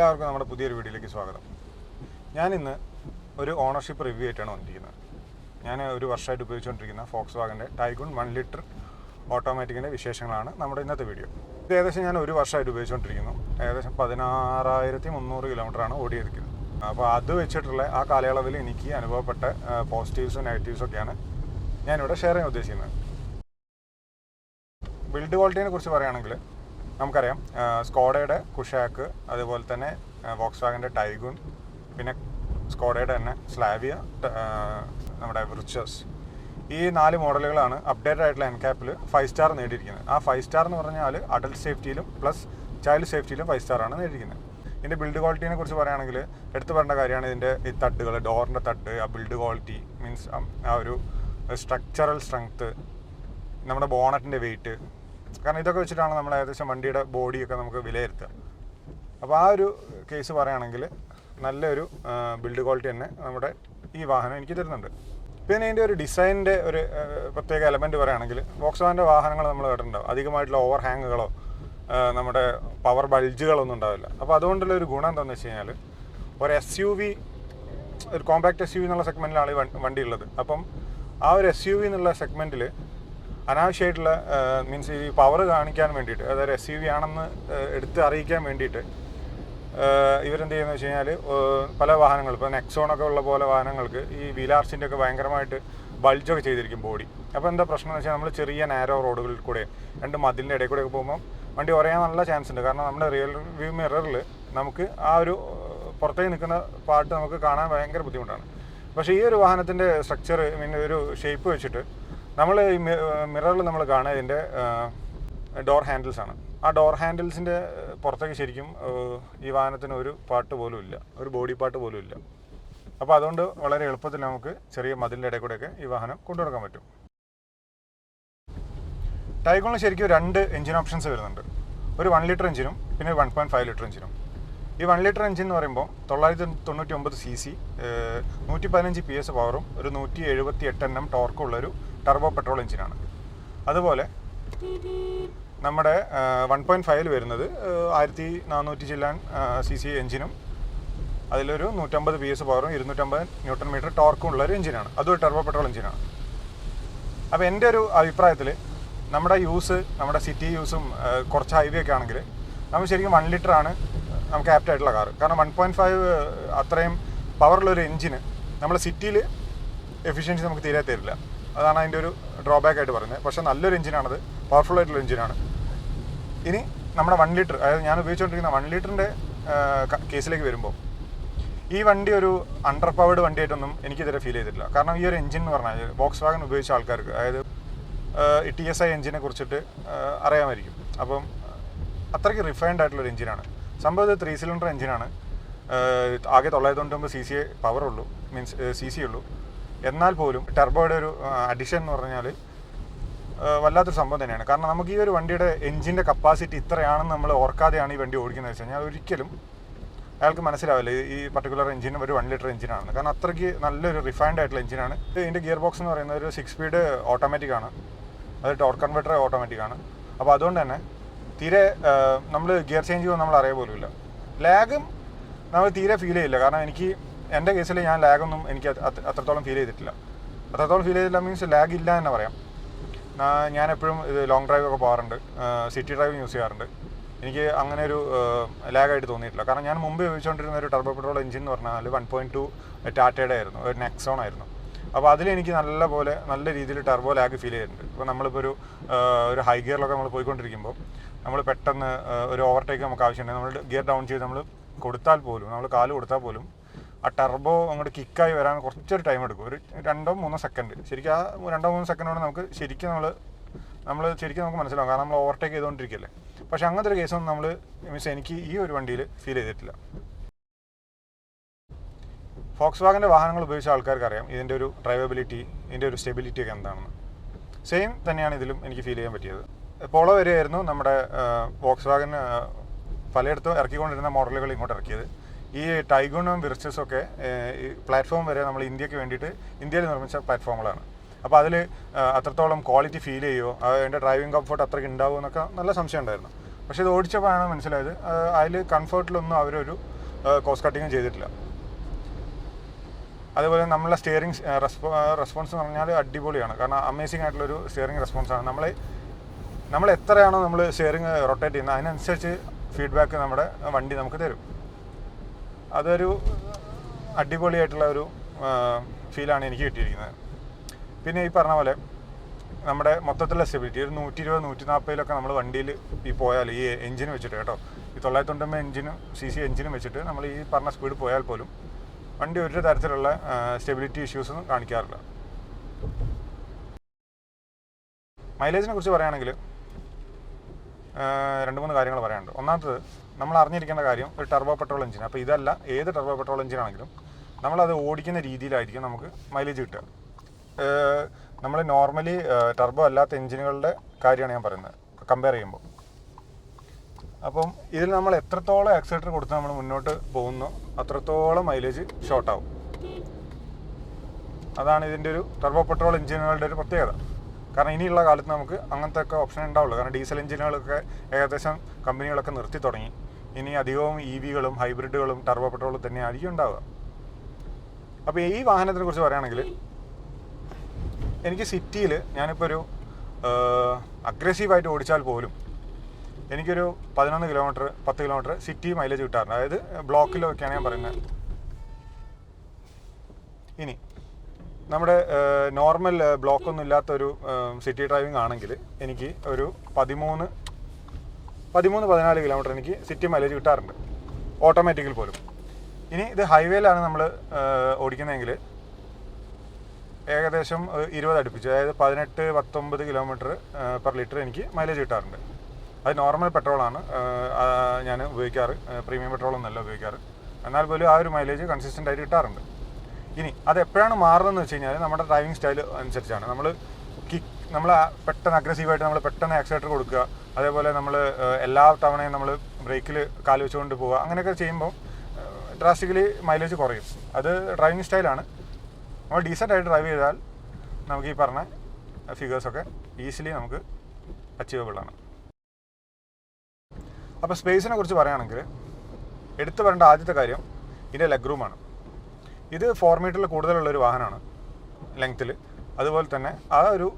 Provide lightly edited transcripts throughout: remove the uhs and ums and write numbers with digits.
എല്ലാവർക്കും നമ്മുടെ പുതിയൊരു വീഡിയോയിലേക്ക് സ്വാഗതം. ഞാനിന്ന് ഒരു ഓണർഷിപ്പ് റിവ്യൂ ആയിട്ടാണ് വന്നിരിക്കുന്നത്. ഞാൻ ഒരു വർഷമായിട്ട് ഉപയോഗിച്ചുകൊണ്ടിരിക്കുന്ന Volkswagen Taigun 1 ലിറ്റർ ഓട്ടോമാറ്റിക്കിൻ്റെ വിശേഷങ്ങളാണ് നമ്മുടെ ഇന്നത്തെ വീഡിയോ. ഇത് ഏകദേശം ഞാൻ ഒരു വർഷമായിട്ട് ഉപയോഗിച്ചുകൊണ്ടിരിക്കുന്നു. ഏകദേശം 16,300 കിലോമീറ്ററാണ് ഓടിയിരിക്കുന്നത്. അപ്പോൾ അത് വെച്ചിട്ടുള്ള ആ കാലയളവിൽ എനിക്ക് അനുഭവപ്പെട്ട പോസിറ്റീവ്സും നെഗറ്റീവ്സും ഒക്കെയാണ് ഞാനിവിടെ ഷെയർ ചെയ്യാൻ ഉദ്ദേശിക്കുന്നത്. ബിൽഡ് ക്വാളിറ്റിയെ കുറിച്ച് പറയുകയാണെങ്കിൽ നമുക്കറിയാം, സ്കോഡയുടെ കുഷാക്ക്, അതുപോലെ തന്നെ വോക്സ്വാഗൻ്റെ ടൈഗുൺ, പിന്നെ സ്കോഡയുടെ തന്നെ സ്ലാവിയ, നമ്മുടെ വിർച്ചസ്, ഈ 4 മോഡലുകളാണ് അപ്ഡേറ്റഡ് ആയിട്ടുള്ള NCAPൽ 5 സ്റ്റാർ നേടിയിരിക്കുന്നത്. ആ 5 സ്റ്റാർ എന്ന് പറഞ്ഞാൽ അഡൽട്ട് സേഫ്റ്റിയിലും പ്ലസ് ചൈൽഡ് സേഫ്റ്റിയിലും 5 സ്റ്റാറാണ് നേടിയിരിക്കുന്നത്. ഇതിൻ്റെ ബിൽഡ് ക്വാളിറ്റിയെ കുറിച്ച് പറയുകയാണെങ്കിൽ എടുത്തു പറയേണ്ട കാര്യമാണ് ഇതിൻ്റെ ഈ തട്ടുകൾ, ഡോറിൻ്റെ തട്ട്, ആ ബിൽഡ് ക്വാളിറ്റി മീൻസ് ആ ഒരു സ്ട്രക്ചറൽ സ്ട്രെങ്ത്ത്, നമ്മുടെ ബോണറ്റിൻ്റെ വെയിറ്റ്, കാരണം ഇതൊക്കെ വെച്ചിട്ടാണ് നമ്മൾ ഏകദേശം വണ്ടിയുടെ ബോഡിയൊക്കെ നമുക്ക് വിലയിരുത്തുക. അപ്പോൾ ആ ഒരു കേസ് പറയുകയാണെങ്കിൽ നല്ലൊരു ബിൽഡ് ക്വാളിറ്റി തന്നെ നമ്മുടെ ഈ വാഹനം എനിക്ക് തരുന്നുണ്ട്. പിന്നെ ഇതിൻ്റെ ഒരു ഡിസൈനിൻ്റെ ഒരു പ്രത്യേക എലമെൻറ്റ് പറയുകയാണെങ്കിൽ, വോക്സ്വാഗൻ്റെ വാഹനങ്ങൾ നമ്മൾ കേട്ടിട്ടുണ്ടാവും, അധികമായിട്ടുള്ള ഓവർ ഹാങ്ങുകളോ നമ്മുടെ പവർ ബൾജുകളൊന്നും ഉണ്ടാവില്ല. അപ്പോൾ അതുകൊണ്ടുള്ള ഒരു ഗുണം എന്താണെന്ന് വെച്ച് കഴിഞ്ഞാൽ, ഒരു SUV, ഒരു കോമ്പാക്ട് SUV എന്നുള്ള സെഗ്മെൻറ്റിലാണ് ഈ വണ്ടി ഉള്ളത്. അപ്പം ആ ഒരു SUV എന്നുള്ള സെഗ്മെൻറ്റിൽ അനാവശ്യമായിട്ടുള്ള മീൻസ് ഈ പവർ കാണിക്കാൻ വേണ്ടിയിട്ട്, അതായത് SUV ആണെന്ന് എടുത്ത് അറിയിക്കാൻ വേണ്ടിയിട്ട് ഇവരെന്ത് ചെയ്യുന്നത് വെച്ച് കഴിഞ്ഞാൽ, പല വാഹനങ്ങൾ, ഇപ്പോൾ നെക്സോണൊക്കെ ഉള്ള പോലെ വാഹനങ്ങൾക്ക് ഈ വീലാർസിൻ്റെ ഒക്കെ ഭയങ്കരമായിട്ട് ബൾജൊക്കെ ചെയ്തിരിക്കും ബോഡി. അപ്പോൾ എന്താ പ്രശ്നം എന്ന് വെച്ചാൽ, നമ്മൾ ചെറിയ നാരോ റോഡുകളിൽ കൂടെ 2 മതിലിൻ്റെ ഇടയിൽ കൂടെയൊക്കെ പോകുമ്പോൾ വണ്ടി ഉറയാൻ നല്ല ചാൻസ് ഉണ്ട്. കാരണം നമ്മുടെ റിയൽ വ്യൂ മിററിൽ നമുക്ക് ആ ഒരു പുറത്തേക്ക് നിൽക്കുന്ന പാർട്ട് നമുക്ക് കാണാൻ ഭയങ്കര ബുദ്ധിമുട്ടാണ്. പക്ഷേ ഈ ഒരു വാഹനത്തിൻ്റെ സ്ട്രക്ചർ, ഒരു ഷേപ്പ് വെച്ചിട്ട് നമ്മൾ ഈ മിററിൽ നമ്മൾ കാണുക ഇതിൻ്റെ ഡോർ ഹാൻഡിൽസ് ആണ്. ആ ഡോർ ഹാൻഡിൽസിൻ്റെ പുറത്തേക്ക് ശരിക്കും ഈ വാഹനത്തിന് ഒരു പാർട്ട് പോലും ഇല്ല, ഒരു ബോഡി പാർട്ട് പോലും ഇല്ല. അപ്പോൾ അതുകൊണ്ട് വളരെ എളുപ്പത്തിൽ നമുക്ക് ചെറിയ മതിലിൻ്റെ ഇടയിൽ കൂടെയൊക്കെ ഈ വാഹനം കൊണ്ടുനടക്കാൻ പറ്റും. ടൈഗണിൽ ശരിക്കും 2 എഞ്ചിൻ ഓപ്ഷൻസ് വരുന്നുണ്ട്. ഒരു 1 ലിറ്റർ എഞ്ചിനും പിന്നെ 1.5 ലിറ്റർ എഞ്ചിനും. ഈ 1 ലിറ്റർ എഞ്ചിൻ എന്ന് പറയുമ്പോൾ 999 cc, 115 PS പവറും ഒരു 178 Nm ടോർക്കും ഉള്ളൊരു ടർബോ പെട്രോൾ എഞ്ചിനാണ്. അതുപോലെ നമ്മുടെ 1.5 വരുന്നത് 1400 ചില്ലാൻ cc എഞ്ചിനും അതിലൊരു 150 PS പവറും 250 Nm ടോർക്കും ഉള്ളൊരു എഞ്ചിനാണ്. അതൊരു ടർബോ പെട്രോൾ എഞ്ചിനാണ്. അപ്പോൾ എൻ്റെ ഒരു അഭിപ്രായത്തിൽ നമ്മുടെ യൂസ്, നമ്മുടെ സിറ്റി യൂസും കുറച്ച് ഹൈവേ ഒക്കെ ആണെങ്കിൽ നമ്മൾ ശരിക്കും 1 ലിറ്ററാണ് നമുക്ക് ആപ്റ്റായിട്ടുള്ള കാറ്. കാരണം 1.5 അത്രയും പവറുള്ളൊരു എഞ്ചിന് നമ്മൾ സിറ്റിയിൽ എഫിഷ്യൻസി നമുക്ക് തീരെ തരില്ല. അതാണ് അതിൻ്റെ ഒരു ഡ്രോബാക്ക് ആയിട്ട് പറയുന്നത്. പക്ഷേ നല്ലൊരു എഞ്ചിനാണത്, പവർഫുൾ ആയിട്ടുള്ള എഞ്ചിനാണ്. ഇനി നമ്മുടെ 1 ലിറ്റർ, അതായത് ഞാൻ ഉപയോഗിച്ചുകൊണ്ടിരിക്കുന്ന 1 ലിറ്ററിൻ്റെ കേസിലേക്ക് വരുമ്പോൾ ഈ വണ്ടി ഒരു അണ്ടർ പവേർഡ് വണ്ടിയായിട്ടൊന്നും എനിക്കിതുവരെ ഫീൽ ചെയ്തിട്ടില്ല. കാരണം ഈ ഒരു എഞ്ചിൻ എന്ന് പറഞ്ഞാൽ വോക്സ്വാഗൻ ഉപയോഗിച്ച ആൾക്കാർക്ക്, അതായത് TSI എഞ്ചിനെ കുറിച്ചിട്ട് അറിയാമായിരിക്കും. അപ്പം അത്രയ്ക്ക് റിഫൈൻഡ് ആയിട്ടുള്ളൊരു എഞ്ചിനാണ് സംഭവം. 3 സിലിണ്ടർ എഞ്ചിനാണ്. ആകെ 999 cc പവറുള്ളൂ, മീൻസ് CC ഉള്ളൂ. എന്നാൽ പോലും ടർബോയുടെ ഒരു അഡിഷൻ എന്ന് പറഞ്ഞാൽ വല്ലാത്തൊരു സംഭവം തന്നെയാണ്. കാരണം നമുക്ക് ഈ ഒരു വണ്ടിയുടെ എഞ്ചിൻ്റെ കപ്പാസിറ്റി ഇത്രയാണെന്ന് നമ്മൾ ഓർക്കാതെയാണ് ഈ വണ്ടി ഓടിക്കുന്നത് വെച്ച് കഴിഞ്ഞാൽ ഒരിക്കലും അയാൾക്ക് മനസ്സിലാവില്ല ഈ പർട്ടിക്കുലർ എഞ്ചിനും ഒരു 1 ലിറ്റർ എഞ്ചിനാണ്. കാരണം അത്രയ്ക്ക് നല്ലൊരു റിഫൈൻഡ് ആയിട്ടുള്ള എഞ്ചിനാണ്. ഇതിൻ്റെ ഗിയർ ബോക്സ് എന്ന് പറയുന്നത് ഒരു 6 സ്പീഡ് ഓട്ടോമാറ്റിക്കാണ്, അത് ടോർക്ക് കൺവെർട്ടർ ഓട്ടോമാറ്റിക്കാണ്. അപ്പോൾ അതുകൊണ്ട് തന്നെ തീരെ നമ്മൾ ഗിയർ ചേഞ്ച് ചെയ്യുമ്പോൾ നമ്മൾ അറിയ പോലുമില്ല. ലാഗും നമ്മൾ തീരെ ഫീൽ ചെയ്യില്ല. കാരണം എൻ്റെ കേസിൽ ഞാൻ ലാഗൊന്നും എനിക്ക് അത്രത്തോളം ഫീൽ ചെയ്തിട്ടില്ല. മീൻസ് ലാഗ് ഇല്ല എന്ന് പറയാം. ഞാൻ എപ്പോഴും ഇത് ലോങ് ഡ്രൈവ് ഒക്കെ പോകാറുണ്ട്, സിറ്റി ഡ്രൈവ് യൂസ് ചെയ്യാറുണ്ട്. എനിക്ക് അങ്ങനെ ഒരു ലാഗായിട്ട് തോന്നിയിട്ടില്ല. കാരണം ഞാൻ മുമ്പ് ഉപയോഗിച്ചുകൊണ്ടിരുന്ന ഒരു ടർബോ പെട്രോൾ എഞ്ചിൻ എന്ന് പറഞ്ഞാൽ 1.2 ടാറ്റയുടെ ആയിരുന്നു, ഒരു നെക്സോൺ ആയിരുന്നു. അപ്പോൾ അതിലെനിക്ക് നല്ല രീതിയിൽ ടർബോ ലാഗ് ഫീൽ ചെയ്തിട്ടുണ്ട്. ഇപ്പോൾ നമ്മളിപ്പോൾ ഒരു ഹൈ ഗിയറിലൊക്കെ നമ്മൾ പോയിക്കൊണ്ടിരിക്കുമ്പോൾ നമ്മൾ പെട്ടെന്ന് ഒരു ഓവർടേക്ക് നമുക്ക് ആവശ്യമുണ്ടെങ്കിൽ നമ്മൾ ഗിയർ ഡൗൺ ചെയ്ത് നമ്മൾ കൊടുത്താൽ പോലും, നമ്മൾ കാല് കൊടുത്താൽ പോലും ആ ടർബോ അങ്ങോട്ട് കിക്കായി വരാൻ കുറച്ചൊരു ടൈം എടുക്കും, ഒരു 2-3 സെക്കൻഡ്. ശരിക്കും ആ 2-3 സെക്കൻഡ് കൊണ്ട് നമുക്ക് ശരിക്കും നമുക്ക് മനസ്സിലാവും. കാരണം നമ്മൾ ഓവർടേക്ക് ചെയ്തുകൊണ്ടിരിക്കുകയല്ലേ. പക്ഷേ അങ്ങനത്തെ ഒരു കേസൊന്നും എനിക്ക് ഈ ഒരു വണ്ടിയിൽ ഫീൽ ചെയ്തിട്ടില്ല. ഫോക്സ്വാഗൻ്റെ വാഹനങ്ങൾ ഉപയോഗിച്ച ആൾക്കാർക്ക് അറിയാം ഇതിൻ്റെ ഒരു ഡ്രൈവബിലിറ്റി, ഇതിൻ്റെ ഒരു സ്റ്റെബിലിറ്റി ഒക്കെ എന്താണെന്ന്. സെയിം തന്നെയാണ് ഇതിലും എനിക്ക് ഫീൽ ചെയ്യാൻ പറ്റിയത്. പോളോ വരെയായിരുന്നു നമ്മുടെ വോക്സ്വാഗൻ പലയിടത്തും ഇറക്കിക്കൊണ്ടിരുന്ന മോഡലുകൾ ഇങ്ങോട്ട് ഇറക്കിയത്. ഈ ടൈഗുണും വിർച്ചസും ഒക്കെ ഈ പ്ലാറ്റ്ഫോം വരെ നമ്മൾ ഇന്ത്യക്ക് വേണ്ടിയിട്ട് ഇന്ത്യയിൽ നിർമ്മിച്ച പ്ലാറ്റ്ഫോമുകളാണ്. അപ്പോൾ അതിൽ അത്രത്തോളം ക്വാളിറ്റി ഫീൽ ചെയ്യുമോ, അതിൻ്റെ ഡ്രൈവിംഗ് കംഫർട്ട് അത്രയ്ക്ക് ഉണ്ടാവുമോ എന്നൊക്കെ നല്ല സംശയം ഉണ്ടായിരുന്നു. പക്ഷേ ഇത് ഓടിച്ചപ്പോഴാണ് മനസ്സിലായത് അതിൽ കംഫർട്ടിലൊന്നും അവരൊരു കോസ്റ്റ് കട്ടിങ്ങും ചെയ്തിട്ടില്ല. അതുപോലെ നമ്മളെ സ്റ്റിയറിംഗ് റെസ്പോൺസ് എന്ന് പറഞ്ഞാൽ അടിപൊളിയാണ്. കാരണം അമേസിംഗ് ആയിട്ടുള്ളൊരു സ്റ്റിയറിംഗ് റെസ്പോൺസാണ്. നമ്മൾ എത്രയാണോ നമ്മൾ സ്റ്റിയറിംഗ് റൊട്ടേറ്റ് ചെയ്യുന്നത് അതിനനുസരിച്ച് ഫീഡ്ബാക്ക് നമ്മുടെ വണ്ടി നമുക്ക് തരും. അതൊരു അടിപൊളിയായിട്ടുള്ള ഒരു ഫീലാണ് എനിക്ക് കിട്ടിയിരിക്കുന്നത്. പിന്നെ ഈ പറഞ്ഞ പോലെ നമ്മുടെ മൊത്തത്തിലുള്ള സ്റ്റെബിലിറ്റി ഒരു 120-140 നമ്മൾ വണ്ടിയിൽ ഈ പോയാൽ ഈ എഞ്ചിന് വെച്ചിട്ട് കേട്ടോ, ഈ 990 cc എഞ്ചിനും വെച്ചിട്ട് നമ്മൾ ഈ പറഞ്ഞ സ്പീഡ് പോയാൽ പോലും വണ്ടി ഒരു തരത്തിലുള്ള സ്റ്റെബിലിറ്റി ഇഷ്യൂസൊന്നും കാണിക്കാറില്ല. മൈലേജിനെ കുറിച്ച് പറയുകയാണെങ്കിൽ 2-3 കാര്യങ്ങൾ പറയാനുണ്ട്. ഒന്നാമത്തത് നമ്മൾ അറിഞ്ഞിരിക്കേണ്ട കാര്യം ഒരു ടർബോ പെട്രോൾ എഞ്ചിൻ. അപ്പോൾ ഇതല്ല, ഏത് ടർബോ പെട്രോൾ എഞ്ചിനാണെങ്കിലും നമ്മളത് ഓടിക്കുന്ന രീതിയിലായിരിക്കും നമുക്ക് മൈലേജ് കിട്ടുക. നമ്മൾ നോർമലി ടർബോ അല്ലാത്ത എഞ്ചിനുകളുടെ കാര്യമാണ് ഞാൻ പറയുന്നത് കമ്പയർ ചെയ്യുമ്പോൾ. അപ്പം ഇതിൽ നമ്മൾ എത്രത്തോളം ആക്സിലേറ്റർ കൊടുത്ത് നമ്മൾ മുന്നോട്ട് പോകുന്നോ അത്രത്തോളം മൈലേജ് ഷോർട്ടാവും. അതാണ് ഇതിൻ്റെ ഒരു ടർബോ പെട്രോൾ എഞ്ചിനുകളുടെ ഒരു പ്രത്യേകത. കാരണം ഇനിയുള്ള കാലത്ത് നമുക്ക് അങ്ങനത്തെ ഒക്കെ ഓപ്ഷൻ ഉണ്ടാവുള്ളൂ. കാരണം ഡീസൽ എഞ്ചിനുകളൊക്കെ ഏകദേശം കമ്പനികളൊക്കെ നിർത്തി തുടങ്ങി. ഇനി അധികവും EVകളും ഹൈബ്രിഡുകളും ടർബോ പെട്രോളും തന്നെയായിരിക്കും ഉണ്ടാവുക. അപ്പോൾ ഈ വാഹനത്തിനെ കുറിച്ച് പറയുകയാണെങ്കിൽ എനിക്ക് സിറ്റിയിൽ ഞാനിപ്പോൾ ഒരു അഗ്രസീവായിട്ട് ഓടിച്ചാൽ പോലും എനിക്കൊരു 11 കിലോമീറ്റർ 10 കിലോമീറ്റർ സിറ്റി മൈലേജ് കിട്ടാറുണ്ട്. അതായത് ബ്ലോക്കിലൊക്കെയാണ് ഞാൻ പറയുന്നത്. ഇനി നമ്മുടെ നോർമൽ ബ്ലോക്കൊന്നും ഇല്ലാത്തൊരു സിറ്റി ഡ്രൈവിംഗ് ആണെങ്കിൽ എനിക്ക് ഒരു 13-14 കിലോമീറ്റർ എനിക്ക് സിറ്റി മൈലേജ് കിട്ടാറുണ്ട് ഓട്ടോമാറ്റിക്കിൽ പോലും. ഇനി ഇത് ഹൈവേയിലാണ് നമ്മൾ ഓടിക്കുന്നതെങ്കിൽ ഏകദേശം 20 അടുപ്പിച്ച്, അതായത് 18-19 കിലോമീറ്റർ പെർ ലിറ്റർ എനിക്ക് മൈലേജ് കിട്ടാറുണ്ട്. അത് നോർമൽ പെട്രോളാണ് ഞാൻ ഉപയോഗിക്കാറ്, പ്രീമിയം പെട്രോളൊന്നുമല്ല ഉപയോഗിക്കാറ്. എന്നാൽ പോലും ആ ഒരു മൈലേജ് കൺസിസ്റ്റൻ്റ് ആയിട്ട് കിട്ടാറുണ്ട്. ഇനി അത് എപ്പോഴാണ് മാറുന്നതെന്ന് വെച്ച് കഴിഞ്ഞാൽ നമ്മുടെ ഡ്രൈവിംഗ് സ്റ്റൈൽ അനുസരിച്ചാണ്. നമ്മൾ പെട്ടെന്ന് അഗ്രസീവായിട്ട് നമ്മൾ പെട്ടെന്ന് ആക്സിലേറ്റർ കൊടുക്കുക, അതേപോലെ നമ്മൾ എല്ലാ തവണയും നമ്മൾ ബ്രേക്കിൽ കാല് വെച്ചുകൊണ്ട് പോവുക, അങ്ങനെയൊക്കെ ചെയ്യുമ്പോൾ ഡ്രാസ്റ്റിക്കലി മൈലേജ് കുറയും. അത് ഡ്രൈവിംഗ് സ്റ്റൈലാണ്. നമ്മൾ ഡീസൻ്റായിട്ട് ഡ്രൈവ് ചെയ്താൽ നമുക്ക് ഈ പറഞ്ഞ ഫിഗേഴ്സൊക്കെ ഈസിലി നമുക്ക് അച്ചീവബിളാണ്. അപ്പോൾ സ്പേസിനെ കുറിച്ച് പറയുകയാണെങ്കിൽ എടുത്തു പറയേണ്ട ആദ്യത്തെ കാര്യം ഇതിൻ്റെ ലെഗ് റൂമാണ്. ഇത് 4 മീറ്ററിൽ കൂടുതലുള്ളൊരു വാഹനമാണ് ലെങ്ത്തിൽ. അതുപോലെ തന്നെ ആ ഒരു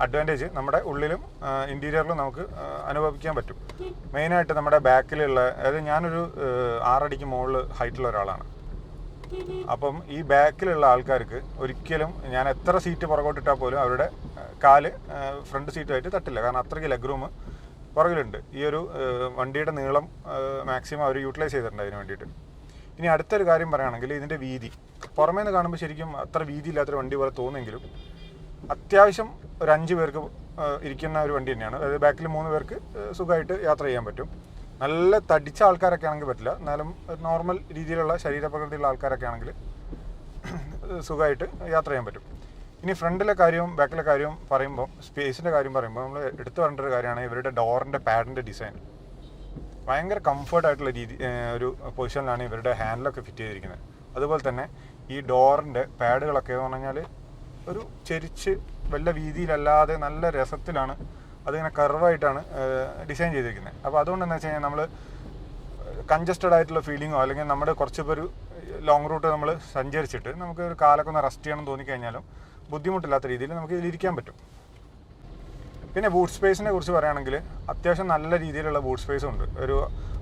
അഡ്വാൻറ്റേജ് നമ്മുടെ ഉള്ളിലും ഇൻറ്റീരിയറിലും നമുക്ക് അനുഭവിക്കാൻ പറ്റും. മെയിനായിട്ട് നമ്മുടെ ബാക്കിലുള്ള, അതായത് ഞാനൊരു 6 അടിക്ക് മുകളിൽ ഹൈറ്റുള്ള ഒരാളാണ്. അപ്പം ഈ ബാക്കിലുള്ള ആൾക്കാർക്ക് ഒരിക്കലും ഞാൻ എത്ര സീറ്റ് പുറകോട്ടിട്ടാൽ പോലും അവരുടെ കാല് ഫ്രണ്ട് സീറ്റുമായിട്ട് തട്ടില്ല. കാരണം അത്രയ്ക്ക് ലെഗ് റൂം പുറകിലുണ്ട്. ഈ ഒരു വണ്ടിയുടെ നീളം മാക്സിമം അവർ യൂട്ടിലൈസ് ചെയ്തിട്ടുണ്ട് അതിന് വേണ്ടിയിട്ട്. ഇനി അടുത്തൊരു കാര്യം പറയുകയാണെങ്കിൽ ഇതിൻ്റെ വീതി. പുറമേ നിന്ന് കാണുമ്പോൾ ശരിക്കും അത്ര വീതി ഇല്ലാത്തൊരു വണ്ടി പോലെ തോന്നുമെങ്കിലും അത്യാവശ്യം ഒരു 5 പേർക്ക് ഇരിക്കുന്ന ഒരു വണ്ടി തന്നെയാണ്. അതായത് ബാക്കിൽ 3 പേർക്ക് സുഖമായിട്ട് യാത്ര ചെയ്യാൻ പറ്റും. നല്ല തടിച്ച ആൾക്കാരൊക്കെ ആണെങ്കിൽ പറ്റില്ല, എന്നാലും നോർമൽ രീതിയിലുള്ള ശരീരപ്രകൃതിയുള്ള ആൾക്കാരൊക്കെ ആണെങ്കിൽ സുഖമായിട്ട് യാത്ര ചെയ്യാൻ പറ്റും. ഇനി ഫ്രണ്ടിലെ കാര്യവും ബാക്കിലെ കാര്യവും പറയുമ്പോൾ, സ്പേസിൻ്റെ കാര്യം പറയുമ്പോൾ നമ്മൾ എടുത്തു പറയേണ്ട ഒരു കാര്യമാണ് ഇവരുടെ ഡോറിൻ്റെ പാഡിൻ്റെ ഡിസൈൻ. ഭയങ്കര കംഫർട്ടായിട്ടുള്ള ഒരു പൊസിഷനിലാണ് ഇവരുടെ ഹാൻഡിലൊക്കെ ഫിറ്റ് ചെയ്തിരിക്കുന്നത്. അതുപോലെ തന്നെ ഈ ഡോറിൻ്റെ പാഡുകളൊക്കെ എന്ന് പറഞ്ഞാൽ ഒരു ചെരിച്ച് വല്ല വീതിയിലല്ലാതെ നല്ല രസത്തിലാണ്, അതിങ്ങനെ കർവായിട്ടാണ് ഡിസൈൻ ചെയ്തിരിക്കുന്നത്. അപ്പോൾ അതുകൊണ്ട് എന്താ വെച്ച് കഴിഞ്ഞാൽ നമ്മൾ കൺജസ്റ്റഡ് ആയിട്ടുള്ള ഫീലിങ്ങോ അല്ലെങ്കിൽ നമ്മുടെ കുറച്ച് ഒരു ലോങ് റൂട്ട് നമ്മൾ സഞ്ചരിച്ചിട്ട് നമുക്ക് ഒരു കാലൊക്കെ ഒന്ന് റെസ്റ്റ് ചെയ്യണം തോന്നിക്കഴിഞ്ഞാലും ബുദ്ധിമുട്ടില്ലാത്ത രീതിയിൽ നമുക്ക് ഇതിലിരിക്കാൻ പറ്റും. പിന്നെ ബൂട്ട് സ്പേസിനെ കുറിച്ച് പറയുകയാണെങ്കിൽ അത്യാവശ്യം നല്ല രീതിയിലുള്ള ബൂട്ട് സ്പേസും ഉണ്ട്. ഒരു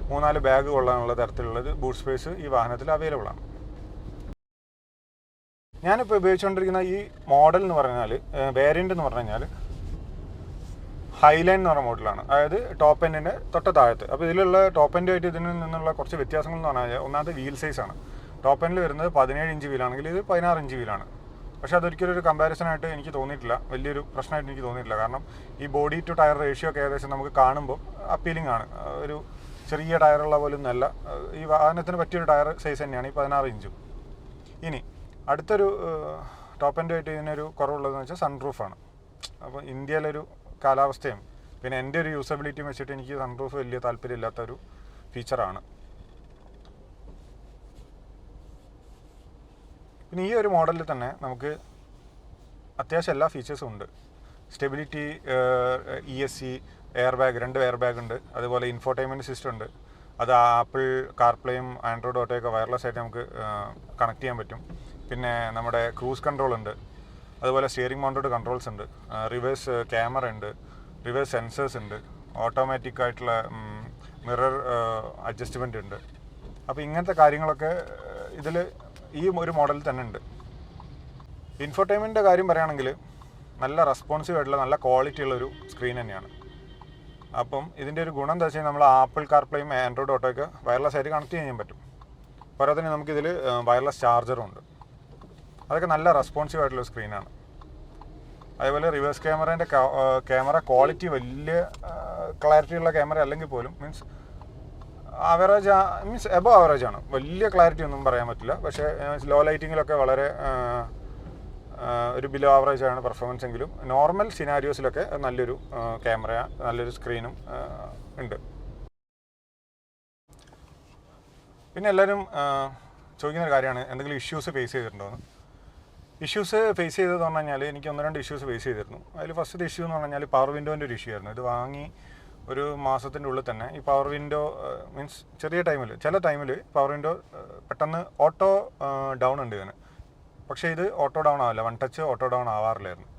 3-4 ബാഗ് കൊള്ളാനുള്ള തരത്തിലുള്ളത് ബൂട്ട് സ്പേസ് ഈ വാഹനത്തിൽ അവൈലബിൾ ആണ്. ഞാനിപ്പോൾ ഉപയോഗിച്ചുകൊണ്ടിരിക്കുന്ന ഈ മോഡൽ എന്ന് പറഞ്ഞാൽ, വേരിയൻ്റ് എന്ന് പറഞ്ഞു കഴിഞ്ഞാൽ ഹൈലൈൻ എന്ന് പറഞ്ഞ മോഡലാണ്. അതായത് ടോപ്പ് എൻഡിൻ്റെ തൊട്ട താഴത്ത്. അപ്പോൾ ഇതിലുള്ള ടോപ്പ് എൻഡുമായിട്ട് ഇതിൽ നിന്നുള്ള കുറച്ച് വ്യത്യാസങ്ങൾ എന്ന് പറഞ്ഞാൽ, ഒന്നാമത് വീൽ സൈസാണ്. ടോപ്പ് എൻഡിൽ വരുന്നത് 17 ഇഞ്ച് വീലാണെങ്കിൽ ഇത് 16 ഇഞ്ച് വീലാണ്. പക്ഷേ അതൊരിക്കലും ഒരു കമ്പാരിസനായിട്ട് എനിക്ക് തോന്നിയിട്ടില്ല, വലിയൊരു പ്രശ്നമായിട്ട് എനിക്ക് തോന്നിയിട്ടില്ല. കാരണം ഈ ബോഡി ടു ടയർ റേഷ്യോ ഒക്കെ ഏകദേശം നമുക്ക് കാണുമ്പോൾ അപ്പീലിംഗ് ആണ്. ഒരു ചെറിയ ടയറുള്ള പോലും നല്ല ഈ വാഹനത്തിന് പറ്റിയൊരു ടയർ സൈസ് തന്നെയാണ് ഈ 16 ഇഞ്ചും. ഇനി അടുത്തൊരു ടോപ്പ് എൻഡുമായിട്ട് ഇതിനൊരു കുറവുള്ളതെന്ന് വെച്ചാൽ സൺറൂഫാണ്. അപ്പോൾ ഇന്ത്യയിലൊരു കാലാവസ്ഥയും പിന്നെ എൻ്റെ ഒരു യൂസബിലിറ്റിയും വെച്ചിട്ട് എനിക്ക് സൺറൂഫ് വലിയ താല്പര്യമില്ലാത്തൊരു ഫീച്ചറാണ്. പിന്നെ ഈ ഒരു മോഡലിൽ തന്നെ നമുക്ക് അത്യാവശ്യം എല്ലാ ഫീച്ചേഴ്സും ഉണ്ട്. Stability, ESC, air bag, 2 air bag ഉണ്ട്. അതുപോലെ ഇൻഫോർടൈൻമെൻറ്റ് സിസ്റ്റം ഉണ്ട്. അത് ആപ്പിൾ കാർപ്ലേയും ആൻഡ്രോയിഡ് ഓട്ടോയൊക്കെ വയർലെസ് ആയിട്ട് നമുക്ക് കണക്ട് ചെയ്യാൻ പറ്റും. പിന്നെ നമ്മുടെ ക്രൂസ് കൺട്രോൾ ഉണ്ട്, അതുപോലെ സ്റ്റിയറിംഗ് മൗണ്ടഡ് കൺട്രോൾസ് ഉണ്ട്, റിവേഴ്സ് ക്യാമറ ഉണ്ട്, റിവേഴ്സ് സെൻസേഴ്സ് ഉണ്ട്, ഓട്ടോമാറ്റിക് ആയിട്ടുള്ള മിറർ അഡ്ജസ്റ്റ്മെൻ്റ് ഉണ്ട്. അപ്പോൾ ഇങ്ങനത്തെ കാര്യങ്ങളൊക്കെ ഇതിൽ ഈ ഒരു മോഡലിൽ തന്നെ ഉണ്ട്. ഇൻഫോർടൈൻമെൻറ്റിൻ്റെ കാര്യം പറയുകയാണെങ്കിൽ നല്ല റെസ്പോൺസീവ് ആയിട്ടുള്ള നല്ല ക്വാളിറ്റി ഉള്ളൊരു സ്ക്രീൻ തന്നെയാണ്. അപ്പം ഇതിൻ്റെ ഒരു ഗുണം എന്താ വെച്ചാൽ നമ്മൾ ആപ്പിൾ കാർപ്ലേയും ആൻഡ്രോയിഡ് ഓട്ടോയൊക്കെ വയർലെസ് ആയിട്ട് കണക്ട് ചെയ്യാൻ പറ്റും. പോരാതെ നമുക്കിതിൽ വയർലെസ് ചാർജറും ഉണ്ട്. അതൊക്കെ നല്ല റെസ്പോൺസീവ് ആയിട്ടുള്ള സ്ക്രീനാണ്. അതേപോലെ റിവേഴ്സ് ക്യാമറേൻ്റെ ക്യാമറ ക്വാളിറ്റി വലിയ ക്ലാരിറ്റി ഉള്ള ക്യാമറ അല്ലെങ്കിൽ പോലും ആവറേജ് എബവ് ആവറേജ് ആണ്. വലിയ ക്ലാരിറ്റി ഒന്നും പറയാൻ പറ്റില്ല. പക്ഷേ ലോ ലൈറ്റിങ്ങിലൊക്കെ വളരെ ഒരു ബിലോ ആവറേജ് ആണ് പെർഫോമൻസ് എങ്കിലും നോർമൽ സിനാരിയോസിലൊക്കെ നല്ലൊരു ക്യാമറ, നല്ലൊരു സ്ക്രീനും ഉണ്ട്. പിന്നെ എല്ലാവരും ചോദിക്കുന്നൊരു കാര്യമാണ് എന്തെങ്കിലും ഇഷ്യൂസ് ഫേസ് ചെയ്തിട്ടുണ്ടോയെന്ന്. ഇഷ്യൂസ് ഫേസ് ചെയ്തതെന്ന് പറഞ്ഞു കഴിഞ്ഞാൽ എനിക്ക് 1-2 ഇഷ്യൂസ് ഫേസ് ചെയ്തിരുന്നു. അതിൽ ഫസ്റ്റ് ഇഷ്യൂ എന്ന് പറഞ്ഞു കഴിഞ്ഞാൽ പവർ വിൻഡോൻ്റെ ഒരു ഇഷ്യൂ ആയിരുന്നു. ഇത് വാങ്ങി ഒരു മാസത്തിൻ്റെ ഉള്ളിൽ തന്നെ ഈ പവർ വിൻഡോ മീൻസ് ചെറിയ ടൈമിൽ ചില ടൈമിൽ പവർ വിൻഡോ പെട്ടെന്ന് ഓട്ടോ ഡൗൺ ഉണ്ട് ഇതിന്. പക്ഷേ ഇത് ഓട്ടോ ഡൗൺ ആവില്ല, വൺ ടച്ച് ഓട്ടോ ഡൗൺ ആവാറില്ലായിരുന്നു.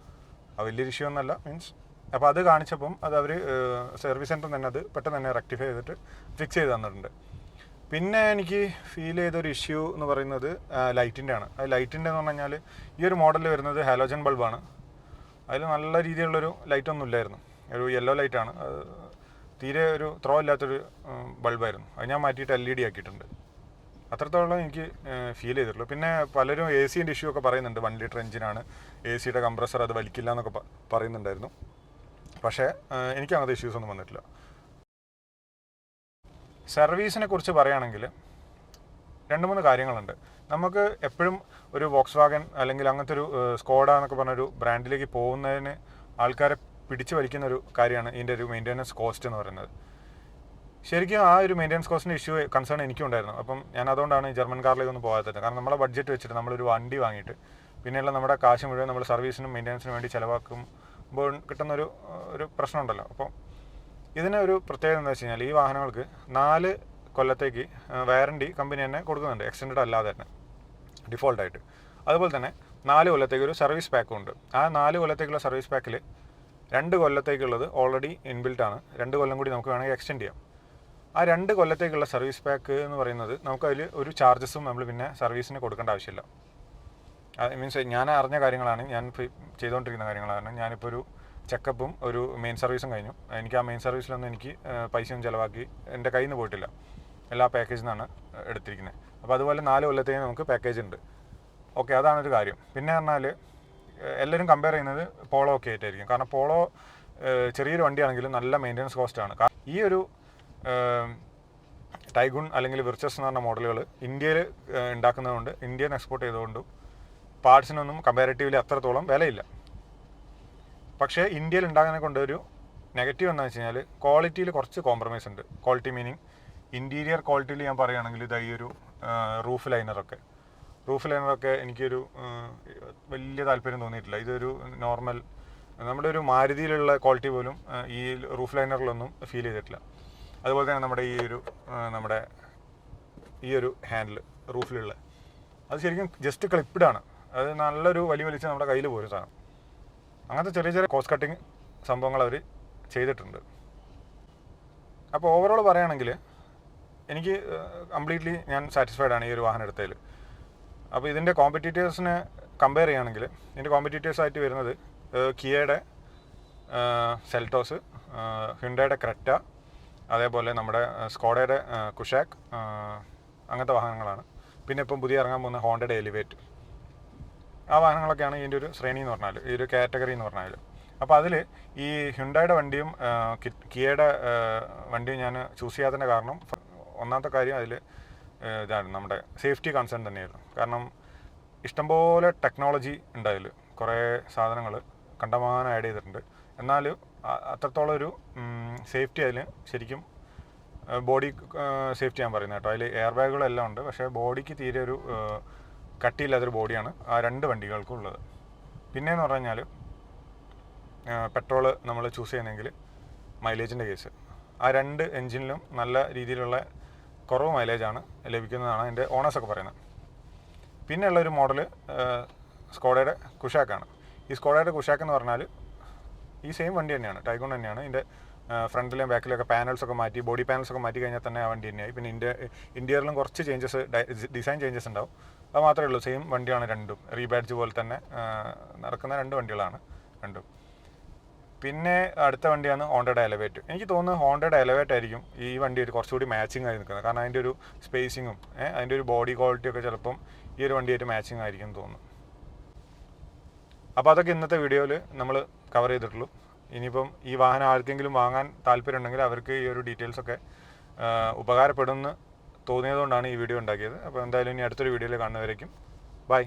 അത് വലിയൊരു ഇഷ്യൂ ഒന്നല്ല മീൻസ്. അപ്പോൾ അത് കാണിച്ചപ്പം അത് അവർ സർവീസ് സെൻറ്ററിൽ തന്നെ അത് പെട്ടെന്ന് തന്നെ റെക്ടിഫൈ ചെയ്തിട്ട് ഫിക്സ് ചെയ്ത് തന്നിട്ടുണ്ട്. പിന്നെ എനിക്ക് ഫീൽ ചെയ്തൊരു ഇഷ്യൂ എന്ന് പറയുന്നത് ലൈറ്റിൻ്റെ ആണ്. അത് ലൈറ്റിൻ്റെ എന്ന് പറഞ്ഞു കഴിഞ്ഞാൽ ഈ ഒരു മോഡലിൽ വരുന്നത് ഹാലോജൻ ബൾബാണ്. അതിൽ നല്ല രീതിയിലുള്ളൊരു ലൈറ്റൊന്നും ഇല്ലായിരുന്നു. ഒരു യെല്ലോ ലൈറ്റാണ്. അത് തീരെ ഒരു ത്രോ ഇല്ലാത്തൊരു ബൾബായിരുന്നു. അത് ഞാൻ മാറ്റിയിട്ട് LED ആക്കിയിട്ടുണ്ട്. അത്രത്തോളം എനിക്ക് ഫീൽ ചെയ്തിട്ടുള്ളൂ. പിന്നെ പലരും AC-ൻ്റെ ഇഷ്യൂ ഒക്കെ പറയുന്നുണ്ട്. 1 ലിറ്റർ എഞ്ചിനാണ്, AC-യുടെ കംപ്രസർ അത് വലിക്കില്ല എന്നൊക്കെ പറയുന്നുണ്ടായിരുന്നു. പക്ഷേ എനിക്ക് അങ്ങനത്തെ ഇഷ്യൂസ് ഒന്നും വന്നിട്ടില്ല. സർവീസിനെ കുറിച്ച് പറയുകയാണെങ്കിൽ 2-3 കാര്യങ്ങളുണ്ട്. നമുക്ക് എപ്പോഴും ഒരു വോക്സ്വാഗൻ അല്ലെങ്കിൽ അങ്ങനത്തെ ഒരു സ്കോഡ എന്നൊക്കെ പറഞ്ഞൊരു ബ്രാൻഡിലേക്ക് പോകുന്നതിന് ആൾക്കാരെ പിടിച്ചു വലിക്കുന്ന ഒരു കാര്യമാണ് ഇതിൻ്റെ ഒരു മെയിൻ്റെനൻസ് കോസ്റ്റ് എന്ന് പറയുന്നത്. ശരിക്കും ആ ഒരു മെയിൻ്റെനൻസ് കോസ്റ്റിൻ്റെ ഇഷ്യൂ കൺസേൺ എനിക്കും ഉണ്ടായിരുന്നു. അപ്പം ഞാൻ അതുകൊണ്ടാണ് ജർമ്മൻ കാറിലേക്കൊന്നും പോകാത്തത്. കാരണം നമ്മളെ ബഡ്ജറ്റ് വെച്ചിട്ട് നമ്മളൊരു വണ്ടി വാങ്ങിയിട്ട് പിന്നെയുള്ള നമ്മുടെ കാശ് മുഴുവൻ നമ്മൾ സർവീസിനും മെയിൻ്റെനൻസിനും വേണ്ടി ചിലവാക്കുമ്പോൾ കിട്ടുന്നൊരു പ്രശ്നമുണ്ടല്ലോ. അപ്പോൾ ഇതിനൊരു പ്രത്യേകത എന്താ വെച്ച് കഴിഞ്ഞാൽ ഈ വാഹനങ്ങൾക്ക് 4 കൊല്ലത്തേക്ക് വാറണ്ടി കമ്പനി തന്നെ കൊടുക്കുന്നുണ്ട്, എക്സ്റ്റൻഡ് അല്ലാതെ തന്നെ ഡിഫോൾട്ടായിട്ട്. അതുപോലെ തന്നെ 4 കൊല്ലത്തേക്ക് ഒരു സർവീസ് പാക്കും ഉണ്ട്. ആ 4 കൊല്ലത്തേക്കുള്ള സർവീസ് പാക്കിൽ 2 കൊല്ലത്തേക്കുള്ളത് ഓൾറെഡി ഇൻബിൽട്ടാണ്. 2 കൊല്ലം കൂടി നമുക്ക് വേണമെങ്കിൽ എക്സ്റ്റെൻഡ് ചെയ്യാം. ആ 2 കൊല്ലത്തേക്കുള്ള സർവീസ് പാക്ക് എന്ന് പറയുന്നത് നമുക്കതിൽ ഒരു ചാർജസും നമ്മൾ പിന്നെ സർവീസിന് കൊടുക്കേണ്ട ആവശ്യമില്ല. മീൻസ് ഞാൻ അറിഞ്ഞ കാര്യങ്ങളാണ്, ഞാൻ ചെയ്തുകൊണ്ടിരിക്കുന്ന കാര്യങ്ങളാണ്. ഞാനിപ്പോൾ ഒരു ചെക്കപ്പും ഒരു മെയിൻ സർവീസും കഴിഞ്ഞു. എനിക്ക് ആ മെയിൻ സർവീസിലൊന്നും എനിക്ക് പൈസയൊന്നും ചിലവാക്കി എൻ്റെ കയ്യിൽ നിന്ന് പോയിട്ടില്ല. എല്ലാ പാക്കേജിൽ നിന്നാണ് എടുത്തിരിക്കുന്നത്. അപ്പോൾ അതുപോലെ 4 കൊല്ലത്തേക്ക് നമുക്ക് പാക്കേജ് ഉണ്ട്. ഓക്കെ, അതാണൊരു കാര്യം. പിന്നെ പറഞ്ഞാൽ എല്ലാവരും കമ്പയർ ചെയ്യുന്നത് പോളോ ഒക്കെ ആയിട്ടായിരിക്കും. കാരണം പോളോ ചെറിയൊരു വണ്ടിയാണെങ്കിലും നല്ല മെയിൻ്റെനൻസ് കോസ്റ്റാണ്. ഈ ഒരു ടൈഗുൺ അല്ലെങ്കിൽ വിർച്ചസ് എന്ന് പറഞ്ഞ മോഡലുകൾ ഇന്ത്യയിൽ ഉണ്ടാക്കുന്നതുകൊണ്ട്, ഇന്ത്യൻ എക്സ്പോർട്ട് ചെയ്തുകൊണ്ടും പാർട്സിനൊന്നും കമ്പാരിറ്റീവ്ലി അത്രത്തോളം വിലയില്ല. പക്ഷേ ഇന്ത്യയിൽ ഉണ്ടാകുന്നതിനെ കൊണ്ട് ഒരു നെഗറ്റീവ് എന്താണെന്ന് വെച്ച് കഴിഞ്ഞാൽ ക്വാളിറ്റിയിൽ കുറച്ച് കോംപ്രമൈസ് ഉണ്ട്. ക്വാളിറ്റി മീനിങ് ഇൻറ്റീരിയർ ക്വാളിറ്റിയിൽ ഞാൻ പറയുകയാണെങ്കിൽ ഇതാ ഈ ഒരു റൂഫ് ലൈനറൊക്കെ എനിക്കൊരു വലിയ താല്പര്യം തോന്നിയിട്ടില്ല. ഇതൊരു നോർമൽ നമ്മുടെ ഒരു മാരുതിയിലുള്ള ക്വാളിറ്റി പോലും ഈ റൂഫ് ലൈനറിലൊന്നും ഫീൽ ചെയ്തിട്ടില്ല. അതുപോലെ തന്നെ നമ്മുടെ ഈ ഒരു ഹാൻഡിൽ റൂഫിലുള്ള അത് ശരിക്കും ജസ്റ്റ് ക്ലിപ്ഡാണ്. അത് നല്ലൊരു വലിച്ച് നമ്മുടെ കയ്യിൽ പോരും സാധനം. അങ്ങനത്തെ ചെറിയ ചെറിയ കോസ്റ്റ് കട്ടിങ് സംഭവങ്ങൾ അവർ ചെയ്തിട്ടുണ്ട്. അപ്പോൾ ഓവറോൾ പറയുകയാണെങ്കിൽ എനിക്ക് കംപ്ലീറ്റ്ലി ഞാൻ സാറ്റിസ്ഫൈഡ് ആണ് ഈ ഒരു വാഹനം എടുത്തതിൽ. അപ്പോൾ ഇതിൻ്റെ കോമ്പറ്റീറ്റേഴ്സിനെ കമ്പയർ ചെയ്യുകയാണെങ്കിൽ ഇതിൻ്റെ കോമ്പറ്റീറ്റേഴ്സായിട്ട് വരുന്നത് കിയയുടെ സെൽറ്റോസ്, ഹ്യുണ്ടായുടെ ക്രെറ്റ, അതേപോലെ നമ്മുടെ സ്കോഡയുടെ കുഷാക്ക്, അങ്ങനത്തെ വാഹനങ്ങളാണ്. പിന്നെ ഇപ്പം പുതിയ ഇറങ്ങാൻ പോകുന്ന ഹോണ്ടയുടെ എലിവേറ്റ്, ആ വാഹനങ്ങളൊക്കെയാണ് ഇതിൻ്റെ ഒരു ശ്രേണി എന്ന് പറഞ്ഞാൽ, ഈ ഒരു കാറ്റഗറി എന്ന് പറഞ്ഞാൽ. അപ്പോൾ അതിൽ ഈ ഹ്യുണ്ടായുടെ വണ്ടിയും കിയയുടെ വണ്ടിയും ഞാൻ ചൂസ് ചെയ്യാത്തതിൻ്റെ കാരണം ഒന്നാമത്തെ കാര്യം അതിൽ ഇതാണ് നമ്മുടെ സേഫ്റ്റി കൺസേൺ തന്നെയായിരുന്നു. കാരണം ഇഷ്ടംപോലെ ടെക്നോളജി ഉണ്ട് അതിൽ, കുറേ സാധനങ്ങൾ കണ്ടമാനം ആഡ് ചെയ്തിട്ടുണ്ട്. എന്നാൽ അത്രത്തോളം ഒരു സേഫ്റ്റി അതിൽ ശരിക്കും ബോഡി സേഫ്റ്റി ഞാൻ പറയുന്നത് കേട്ടോ. അതിൽ എയർ ബാഗുകളെല്ലാം ഉണ്ട്, പക്ഷേ ബോഡിക്ക് തീരെ ഒരു കട്ടിയില്ലാത്തൊരു ബോഡിയാണ് ആ 2 വണ്ടികൾക്കും ഉള്ളത്. പിന്നെയെന്ന് പറഞ്ഞു കഴിഞ്ഞാൽ പെട്രോള് നമ്മൾ ചൂസ് ചെയ്യുന്നെങ്കിൽ മൈലേജിൻ്റെ കേസ്, ആ 2 എൻജിനിലും നല്ല രീതിയിലുള്ള കുറവ് മൈലേജാണ് ലഭിക്കുന്നതാണ് എൻ്റെ ഓണേഴ്സൊക്കെ പറയുന്നത്. പിന്നെ ഉള്ളൊരു മോഡൽ സ്കോഡയുടെ കുഷാക്കാണ്. ഈ സ്കോഡയുടെ കുഷാക്ക് എന്ന് പറഞ്ഞാൽ ഈ സെയിം വണ്ടി തന്നെയാണ്, ടൈഗൺ തന്നെയാണ്. ഇതിൻ്റെ ഫ്രണ്ടിലും ബാക്കിലൊക്കെ പാനൽസൊക്കെ മാറ്റി, ബോഡി പാനൽസൊക്കെ മാറ്റി കഴിഞ്ഞാൽ തന്നെ ആ വണ്ടി തന്നെയായി. പിന്നെ ഇൻറ്റീരിയറിലും കുറച്ച് ചേഞ്ചസ്, ഡിസൈൻ ചേഞ്ചസ് ഉണ്ടാവും. അത് മാത്രമേ ഉള്ളൂ, സെയിം വണ്ടിയാണ് രണ്ടും. റീബാഡ്ജ് പോലെ തന്നെ നടക്കുന്ന രണ്ട് വണ്ടികളാണ് രണ്ടും. പിന്നെ അടുത്ത വണ്ടിയാണ് ഹോണ്ടയുടെ എലവേറ്റ്. എനിക്ക് തോന്നുന്നു ഹോണ്ടയുടെ എലവേറ്റ് ആയിരിക്കും ഈ വണ്ടി ഒരു കുറച്ചുകൂടി മാച്ചിങ് ആയി നിൽക്കുന്നത്. കാരണം അതിൻ്റെ ഒരു സ്പേസിങ്ങും അതിൻ്റെ ഒരു ബോഡി ക്വാളിറ്റിയൊക്കെ ചിലപ്പം ഈ ഒരു വണ്ടിയായിട്ട് മാച്ചിങ് ആയിരിക്കും എന്ന് തോന്നുന്നു. അപ്പോൾ അതൊക്കെ ഇന്നത്തെ വീഡിയോയിൽ നമ്മൾ കവർ ചെയ്തിട്ടുള്ളൂ. ഇനിയിപ്പം ഈ വാഹനം ആർക്കെങ്കിലും വാങ്ങാൻ താല്പര്യം ഉണ്ടെങ്കിൽ അവർക്ക് ഈ ഒരു ഡീറ്റെയിൽസൊക്കെ ഉപകാരപ്പെടുമെന്ന് തോന്നിയതുകൊണ്ടാണ് ഈ വീഡിയോ ഉണ്ടാക്കിയത്. അപ്പോൾ എന്തായാലും ഇനി അടുത്തൊരു വീഡിയോയിൽ കാണുന്നവരേക്കും ബൈ.